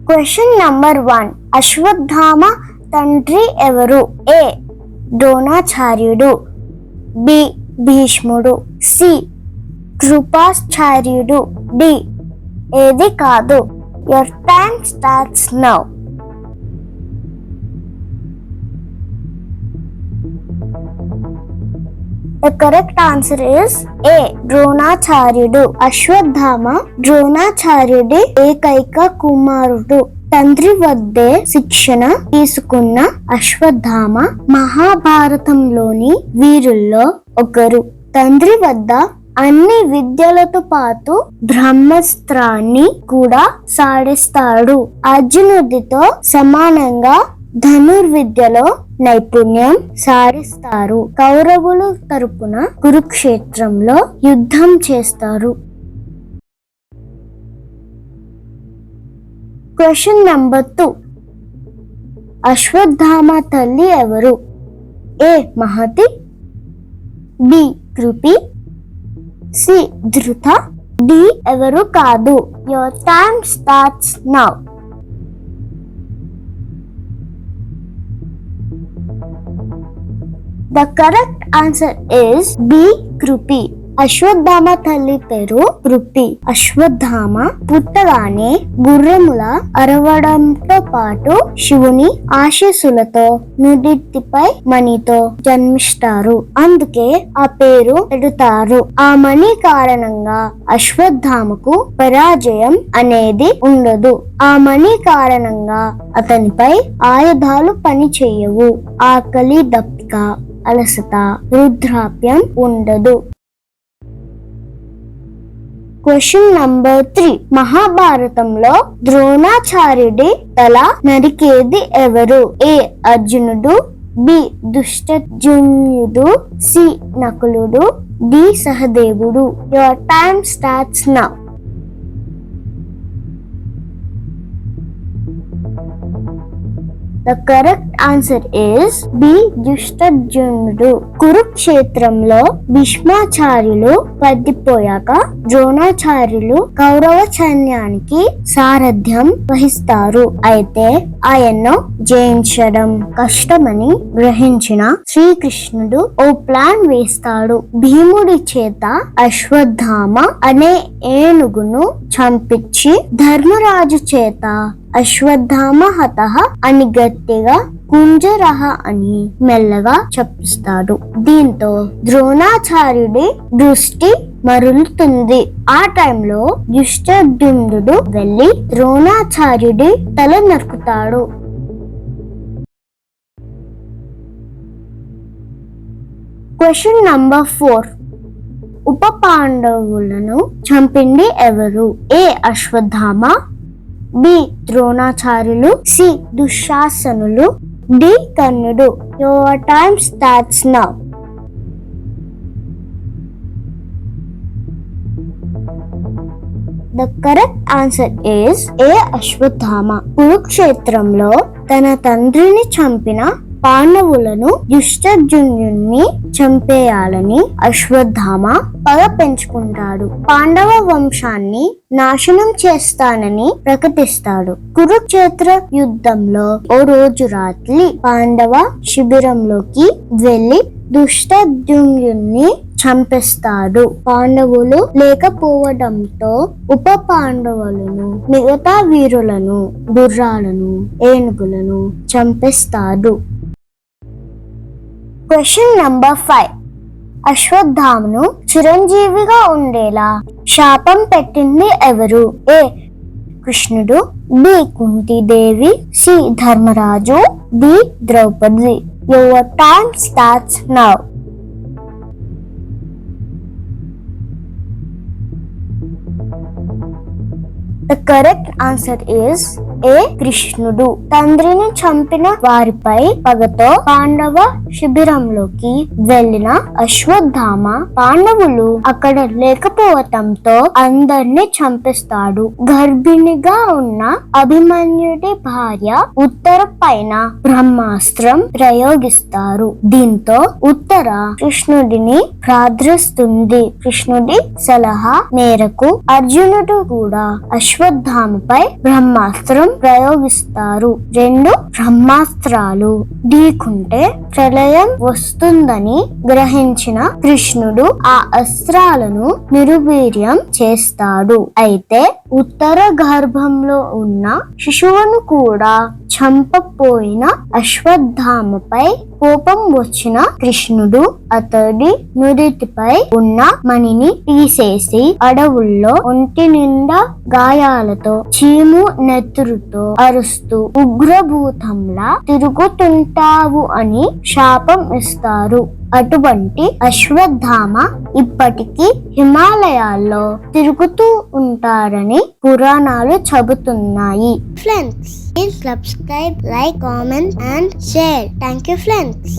Question number 1. Ashwatthama తండ్రి ఎవరు? ఏ ద్రోణాచార్యుడు, B భీష్ముడు, సి కృపాచార్యుడు, డి ఏది కాదు. Your time starts now. The correct answer is A. ద్రోణాచార్యుడు. అశ్వత్థామ ద్రోణాచార్యుడి ఏకైక కుమారుడు. తండ్రి వద్దే శిక్షణ తీసుకున్న అశ్వత్థామ మహాభారతంలోని వీరుల్లో ఒకరు. తండ్రి వద్ద అన్ని విద్యలతో పాటు బ్రహ్మాస్త్రాన్ని కూడా సాధిస్తాడు. అర్జునుడితో సమానంగా ధనుర్విద్యలో నైపుణ్యం సాధిస్తారు. కౌరవుల తరపున కురుక్షేత్రంలో యుద్ధం చేస్తారు. Question number 2. అశ్వత్థామ తల్లి ఎవరు? A Mahati, B Kripi, C Dhrita, D ఎవరు కాదు. Your time starts now. The correct answer is B. Kripi. Ashwatthama తల్లి పేరు కృపి. అశ్వత్థామ పుట్టగానే గుర్రముల అరవడంతో పాటు శివుని ఆశీస్సులతో నుదిటిపై మణితో జన్మిస్తారు. అందుకే ఆ పేరు పెడతారు. ఆ మణి కారణంగా అశ్వత్థామకు పరాజయం అనేది ఉండదు. ఆ మణి కారణంగా అతనిపై ఆయుధాలు పనిచేయవు. ఆకలి, దప్పిక, అలసట, వృద్ధాప్యం ఉండదు. Question number 3. మహాభారతంలో ద్రోణాచార్యుడి తల నరికేది ఎవరు? ఏ అర్జునుడు, బి ధృష్టద్యుమ్నుడు, సి నకులుడు, డి సహదేవుడు. Your time starts now. The correct answer is B. ధృష్టద్యుమ్నుడు. కురుక్షేత్రంలో భీష్మాచార్యులు పడిపోయాక ద్రోణాచార్యులు కౌరవ సైన్యానికి సారథ్యం వహిస్తారు. అయితే ఆయన్ను జయించడం కష్టమని గ్రహించిన శ్రీకృష్ణుడు ఓ ప్లాన్ వేస్తాడు. భీముడి చేత అశ్వత్థామ అనే ఏనుగును చంపించి ధర్మరాజు చేత అశ్వత్థామ హతః అని గట్టిగా కుంజరహ అని మెల్లగా చెప్పిస్తాడు. దీంతో ద్రోణాచార్యుడి దృష్టి మరులుతుంది. ఆ టైంలో ధృష్టద్యుమ్నుడు వెళ్లి ద్రోణాచార్యుడి తల నరుకుతాడు. Question number 4. ఉప పాండవులను చంపింది ఎవరు? ఏ అశ్వత్థామ, బి ద్రోణాచార్యులు, సి దుశ్శాసనులు, డి కర్ణుడు. Your time starts now. The correct answer is A. Ashwatthama. కురుక్షేత్రంలో తన తండ్రిని చంపిన పాండవులను ధృష్టద్యుమ్నుడిని చంపేయాలని అశ్వత్థామ పగ పెంచుకుంటాడు. పాండవ వంశాన్ని నాశనం చేస్తానని ప్రకటిస్తాడు. కురుక్షేత్ర యుద్ధంలో ఓ రోజు రాత్రి పాండవ శిబిరంలోకి వెళ్లి ధృష్టద్యుమ్నుడిని చంపేస్తాడు. పాండవులు లేకపోవడంతో ఉప పాండవులను, మిగతా వీరులను, గుర్రాలను, ఏనుగులను చంపేస్తాడు. Question number 5. అశ్వత్థామను చిరంజీవిగా ఉండేలా శాపం పెట్టింది ఎవరు? A Krishnudu, B Kuntidevi, C Dharmaraju, D Draupadi. Your time starts now. The correct answer is కృష్ణుడు తండ్రిని చంపిన వారిపై పగతో పాండవ శిబిరంలోకి వెళ్లిన అశ్వత్థామ పాండవులు అక్కడ లేకపోవటంతో అందర్నీ చంపిస్తాడు. గర్భిణిగా ఉన్న అభిమన్యుడి భార్య ఉత్తర పైన బ్రహ్మాస్త్రం ప్రయోగిస్తారు. దీంతో ఉత్తర కృష్ణుడిని ప్రార్థిస్తుంది. కృష్ణుడి సలహా మేరకు అర్జునుడు కూడా అశ్వత్థామపై బ్రహ్మాస్త్రం ప్రయోగిస్తారు. రెండు బ్రహ్మాస్త్రాలు ఢీకుంటే ప్రళయం వస్తుందని గ్రహించిన కృష్ణుడు ఆ అస్త్రాలను నిర్వీర్యం చేస్తాడు. అయితే ఉత్తర గర్భంలో ఉన్న శిశువును కూడా చంపపోయిన అశ్వత్థామపై కోపం వచ్చిన కృష్ణుడు అతడి నుదిటిపై ఉన్న మణిని తీసేసి అడవుల్లో ఒంటి నిండా గాయాలతో చీము నెత్తురుతో అరుస్తూ ఉగ్రభూతంలా తిరుగుతుంటావు అని శాపం ఇస్తారు. అటువంటి అశ్వత్థామ ఇప్పటికీ హిమాలయాల్లో తిరుగుతూ ఉంటారని పురాణాలు చెబుతున్నాయి. Friends, please subscribe, like, comment and share. Thank you friends.